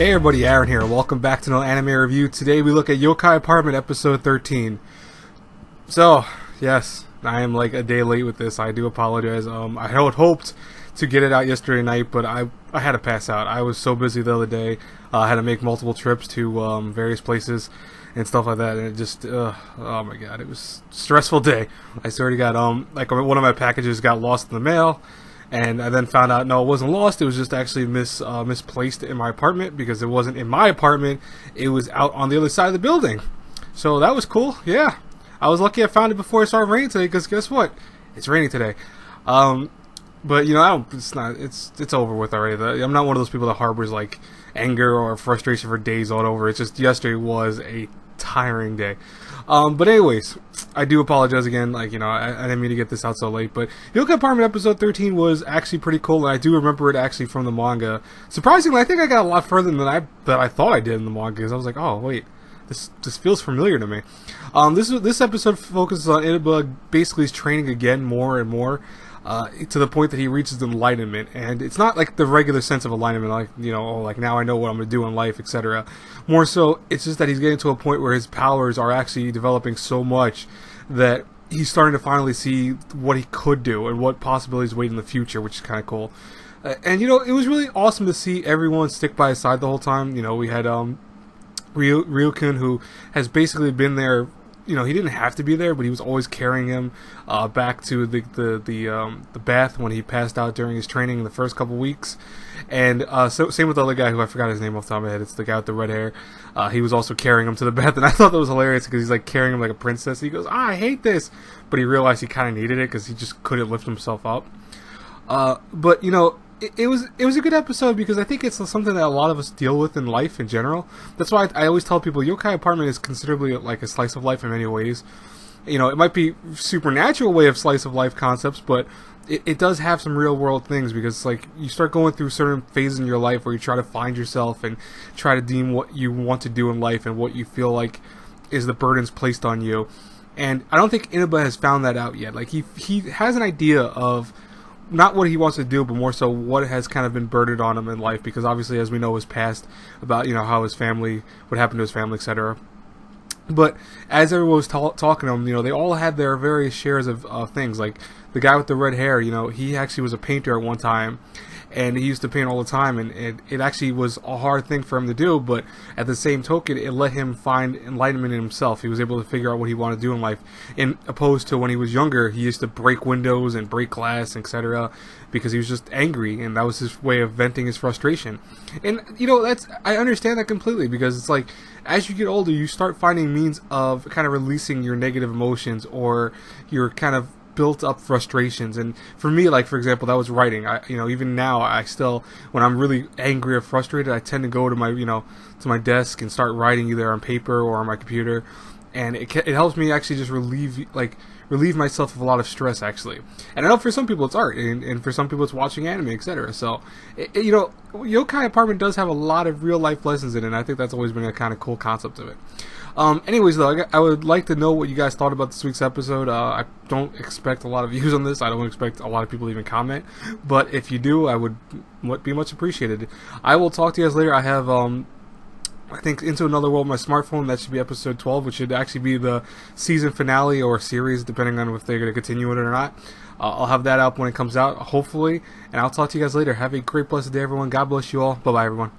Hey everybody, Aaron here. Welcome back to another anime review. Today we look at Youkai Apartment episode 13. So, yes, I am like a day late with this. I do apologize. I had hoped to get it out yesterday night, but I had to pass out. I was so busy the other day. I had to make multiple trips to various places and stuff like that, and it just, oh my god, it was a stressful day. I swear to god, like one of my packages got lost in the mail. And I then found out, no, it wasn't lost. It was just actually misplaced in my apartment because it wasn't in my apartment. It was out on the other side of the building. So that was cool. Yeah, I was lucky I found it before it started raining today. Because guess what? It's raining today. But you know, it's over with already. I'm not one of those people that harbors like anger or frustration for days all over. It's just yesterday was a tiring day. But anyways, I do apologize again. Like, you know, I didn't mean to get this out so late, but Youkai Apartment episode 13 was actually pretty cool, and I do remember it actually from the manga. Surprisingly, I think I got a lot further than I thought I did in the manga, because I was like, oh wait, this feels familiar to me. This episode focuses on Inaba basically is training again more and more. To the point that he reaches enlightenment, and it's not like the regular sense of enlightenment, like, you know, oh, like now I know what I'm going to do in life, etc. More so, it's just that he's getting to a point where his powers are actually developing so much that he's starting to finally see what he could do and what possibilities wait in the future, which is kind of cool. And you know, it was really awesome to see everyone stick by his side the whole time. You know, we had Ryukun, who has basically been there. You know, he didn't have to be there, but he was always carrying him back to the bath when he passed out during his training in the first couple weeks. And so same with the other guy who I forgot his name off the top of my head. It's the guy with the red hair. He was also carrying him to the bath, and I thought that was hilarious because he's like carrying him like a princess. He goes, I hate this, but he realized he kind of needed it because he just couldn't lift himself up. But you know, it was a good episode because I think it's something that a lot of us deal with in life in general. That's why I always tell people Youkai Apartment is considerably like a slice of life in many ways. You know, it might be supernatural way of slice of life concepts, but it does have some real world things, because like you start going through certain phases in your life where you try to find yourself and try to deem what you want to do in life and what you feel like is the burdens placed on you. And I don't think Inaba has found that out yet. Like he has an idea of not what he wants to do, but more so what has kind of been burdened on him in life, because obviously, as we know, his past about, you know, how his family, what happened to his family, etc. But as everyone was talking to him, you know, they all had their various shares of things. Like the guy with the red hair, you know, he actually was a painter at one time, and he used to paint all the time, and it actually was a hard thing for him to do, but at the same token, it let him find enlightenment in himself. He was able to figure out what he wanted to do in life, in opposed to when he was younger, he used to break windows and break glass, etc., because he was just angry, and that was his way of venting his frustration. And, you know, I understand that completely, because it's like, as you get older, you start finding means of kind of releasing your negative emotions, or your kind of built up frustrations. And for me, like, for example, that was writing. You know, even now, I still, when I'm really angry or frustrated, I tend to go to my, you know, to my desk and start writing either on paper or on my computer, and it helps me actually just relieve myself of a lot of stress, actually. And I know for some people it's art, and for some people it's watching anime, etc. So, you know, Youkai Apartment does have a lot of real life lessons in it, and I think that's always been a kind of cool concept of it. Anyways, though, I would like to know what you guys thought about this week's episode. I don't expect a lot of views on this. I don't expect a lot of people to even comment. But if you do, I would be much appreciated. I will talk to you guys later. I have, I think, Into Another World on my smartphone. That should be episode 12, which should actually be the season finale or series, depending on if they're going to continue it or not. I'll have that up when it comes out, hopefully. And I'll talk to you guys later. Have a great, blessed day, everyone. God bless you all. Bye-bye, everyone.